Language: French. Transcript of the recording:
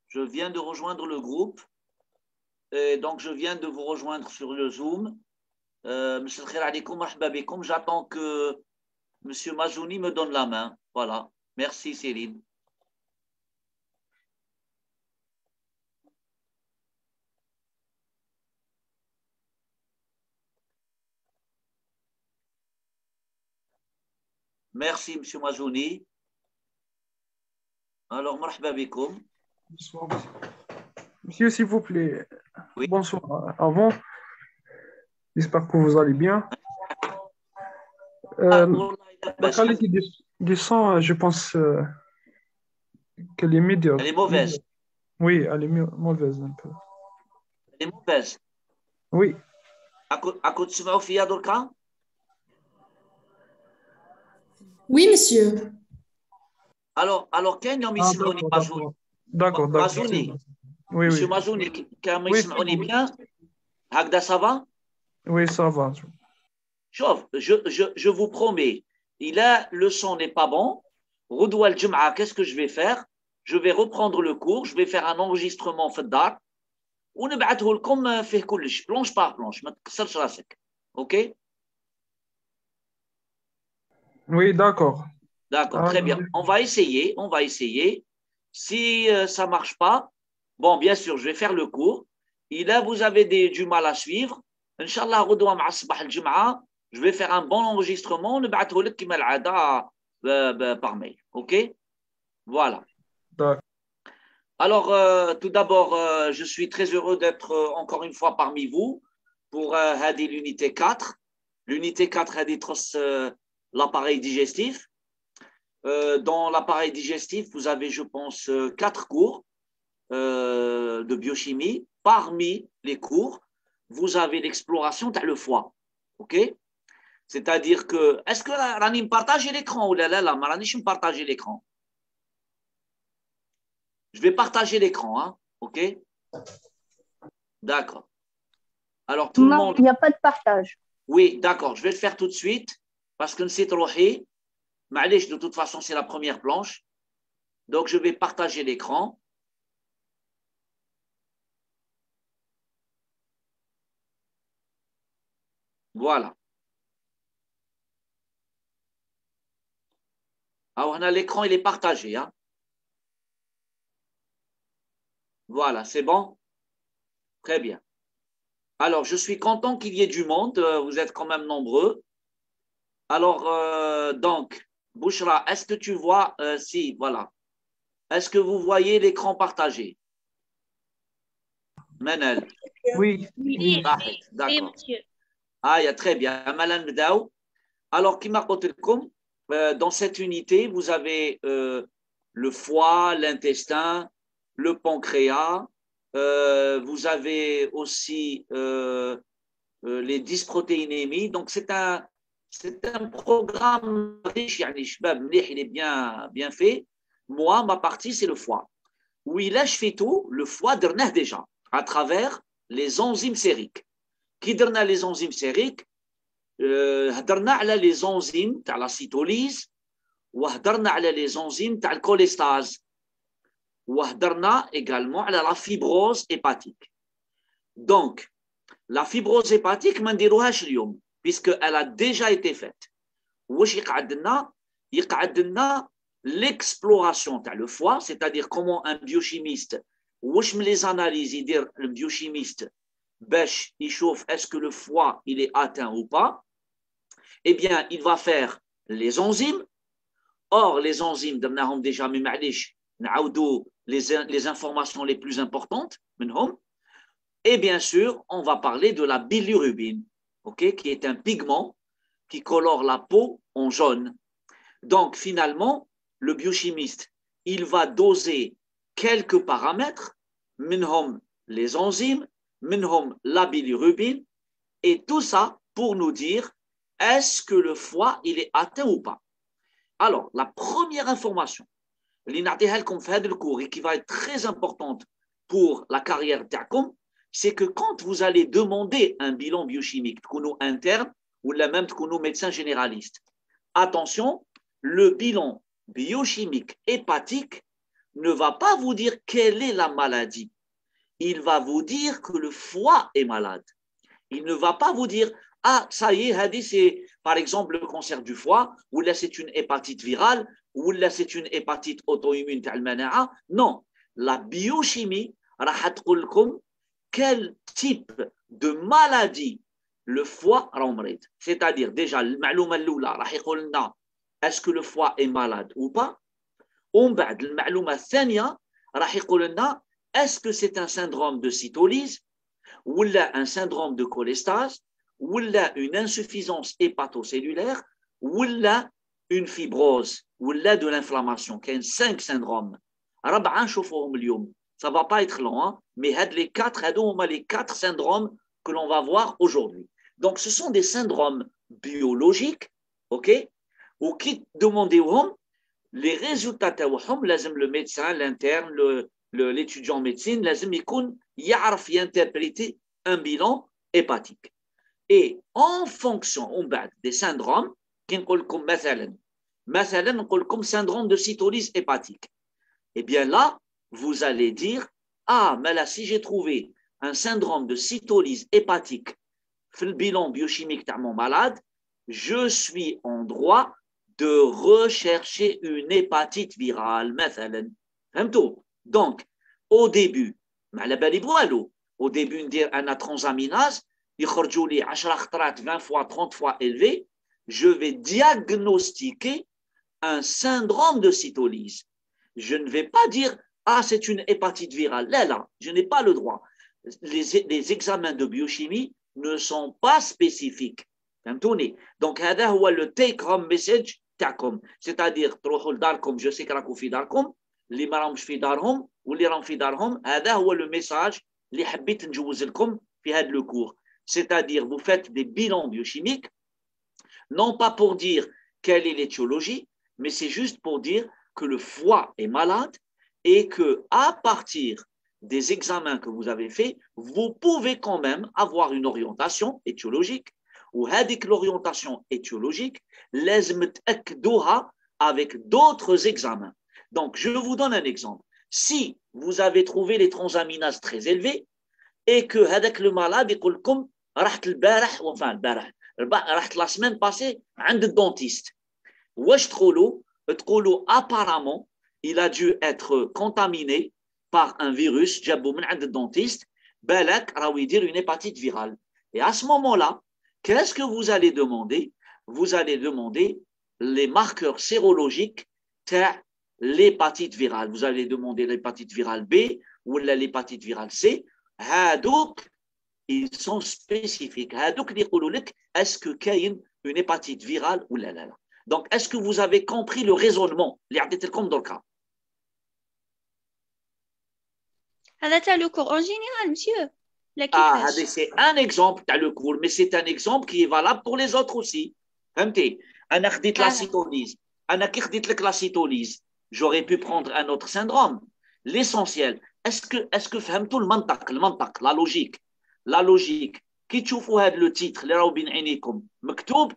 Je viens de rejoindre le groupe. Et donc, je viens de vous rejoindre sur le Zoom. Monsieur Khair alikoum, marhaba bikoum. J'attends que Monsieur Mazouni me donne la main. Voilà. Merci Céline. Merci Monsieur Mazouni. Alors, marhaba bikoum. Bonsoir. Monsieur, s'il vous plaît, Oui. bonsoir. Avant, j'espère que vous allez bien. La qualité du son, je pense qu'elle est médiocre. Elle est mauvaise. Oui, elle est mauvaise un peu. Elle est mauvaise. Oui. أكو تسمعوا فيا دركا؟ Oui, monsieur. Alors كاين يوم يسمعوني D'accord, d'accord. مازوني Oui, Monsieur oui. Mazouni كانوا Oui, يسمعوني bien هكذا ça va? Oui, ça va. شوف je vous promets le son n'est pas bon غدوة الجمعة qu'est-ce que je vais faire? Je vais reprendre le cours, je vais faire un enregistrement في الدار ونبعثه لكم فيه كلش بلونش بار بلونش ما تكسرش راسك. OK? Oui, d'accord. D'accord, très bien. On va essayer. Si ça ne marche pas, bon, bien sûr, je vais faire le cours. Et là, vous avez du mal à suivre. Inch'Allah, je vais faire un bon enregistrement. Par mail. OK? Voilà. D'accord. Alors, tout d'abord, je suis très heureux d'être encore une fois parmi vous pour l'unité 4. L'unité 4, l'appareil digestif. Dans l'appareil digestif, vous avez, je pense, 4 cours de biochimie. Parmi les cours, vous avez l'exploration de le foie. OK? C'est-à-dire que, est-ce que Rani me partage l'écran ou là, Rani, je me partage l'écran. Je vais partager l'écran, hein? OK? D'accord. Alors, tout le monde. Il n'y a pas de partage. Oui, d'accord. Je vais le faire tout de suite parce que c'est trop. De toute façon, c'est la première planche. Donc, je vais partager l'écran. Voilà. Alors, l'écran, il est partagé. Hein? Voilà, c'est bon? Très bien. Alors, je suis content qu'il y ait du monde. Vous êtes quand même nombreux. Alors, donc, Bouchra, est-ce que tu vois? Si, voilà. Est-ce que vous voyez l'écran partagé? Manel. Oui. D'accord. Ah, il y a très bien. Malan Bdaou. Alors, qui m'a dans cette unité, vous avez le foie, l'intestin, le pancréas. Vous avez aussi les dysprotéinémies. Donc, c'est un programme riche. Il est bien fait. Moi, ma partie, c'est le foie. Oui, là, je fais tout. Le foie, déjà, à travers les enzymes sériques. Qui donne les enzymes sériques? هدرنا على les enzymes تاع la cytolyse وهدرنا على les enzymes تاع الكوليستاز وهدرنا également على la fibrose hépatique. Donc, la fibrose hépatique ما نديروهاش اليوم puisque elle a déjà été faite. واش يقعد لنا l'exploration تاع le foie, c'est-à-dire comment un biochimiste واش من les analyses يدير le biochimiste باش يشوف est-ce que le foie il est atteint ou pas. Eh bien, il va faire les enzymes. Or, les enzymes, déjà, les informations les plus importantes. Et bien sûr, on va parler de la bilirubine, okay, qui est un pigment qui colore la peau en jaune. Donc, finalement, le biochimiste, il va doser quelques paramètres, les enzymes, la bilirubine, et tout ça pour nous dire est-ce que le foie, il est atteint ou pas? Alors, la première information, et qui va être très importante pour la carrière d'Akom, c'est que quand vous allez demander un bilan biochimique, interne ou même médecin généraliste, attention, le bilan biochimique hépatique ne va pas vous dire quelle est la maladie. Il va vous dire que le foie est malade. Il ne va pas vous dire, ah, ça y est, Hadi, c'est par exemple le cancer du foie, ou là c'est une hépatite virale, ou là c'est une hépatite auto-immune. Non, la biochimie, quel type de maladie le foie رمريض. C'est-à-dire déjà المعلومة الأولى راح يقول لنا est-ce que le foie est malade ou pas. ومن بعد المعلومة الثانية راح يقول لنا est-ce que c'est un syndrome de cytolyse ou là un syndrome de cholestase ou là une insuffisance hépatocellulaire ou là une fibrose ou là de l'inflammation. Il y a 5 syndromes. ربعة نشوفوهم اليوم. Ça ne va pas être long, hein? Mais les 4 syndromes que l'on va voir aujourd'hui. Donc, ce sont des syndromes biologiques, ok? Ou qui demandent les résultats, le médecin, l'interne, l'étudiant en médecine, il يعرف interpréter un bilan hépatique. Et en fonction des syndromes, مثلا نقول لكم syndrome de cytolyse hépatique. Eh bien là, vous allez dire, ah, mais là, si j'ai trouvé un syndrome de cytolyse hépatique, le bilan biochimique de mon malade, je suis en droit de rechercher une hépatite virale, مثلا. Donc, au début, au début, on dit un transaminase, il y a 20 fois, 30 fois élevé, je vais diagnostiquer un syndrome de cytolyse. Je ne vais pas dire, ah, c'est une hépatite virale. Là, je n'ai pas le droit. Les examens de biochimie ne sont pas spécifiques. Donc, هذا هو le take home message تاعكم. C'est-à-dire, تروحوا لداركم, je sais que راكم في داركم, اللي ما راهمش في دارهم واللي راهم في دارهم, هذا هو le message اللي حبيت نجوز لكم في هذا le cours. C'est-à-dire, vous faites des bilans biochimiques, non pas pour dire quelle est l'étiologie, mais c'est juste pour dire que le foie est malade et que à partir des examens que vous avez faits, vous pouvez quand même avoir une orientation étiologique ou l'orientation étiologique لازم تأكدوها avec d'autres examens. Donc, je vous donne un exemple. Si vous avez trouvé les transaminases très élevées et que هذاك le malade يقول لكم رحت البارح رحت la semaine passée عند الدونتيست. واش تقولوا apparemment il a dû être contaminé par un virus جابوا من عند الدونتيست بالك راهو يدير une hépatite virale. Et à ce moment-là, qu'est-ce que vous allez demander? Vous allez demander les marqueurs sérologiques de l'hépatite virale. Vous allez demander l'hépatite virale B ou l'hépatite virale C. هادوك ils sont spécifiques. هادوك اللي يقولوا لك est-ce que كاين une hépatite virale ou لا. Donc, est-ce que vous avez compris le raisonnement اللي عطيت لكم دركا؟ هذا تاع لو كور en général, monsieur. C'est un exemple تاع le cours, mais c'est un exemple qui est valable pour les autres aussi. فهمتي؟ أنا خديت la cytolyse. أنا كي خديت لك la cytolyse, j'aurais pu prendre un autre syndrome. L'essentiel, est-ce que فهمتوا المنطق, la logique. كي تشوفوا هذا le titre اللي راهو بين عينيكم مكتوب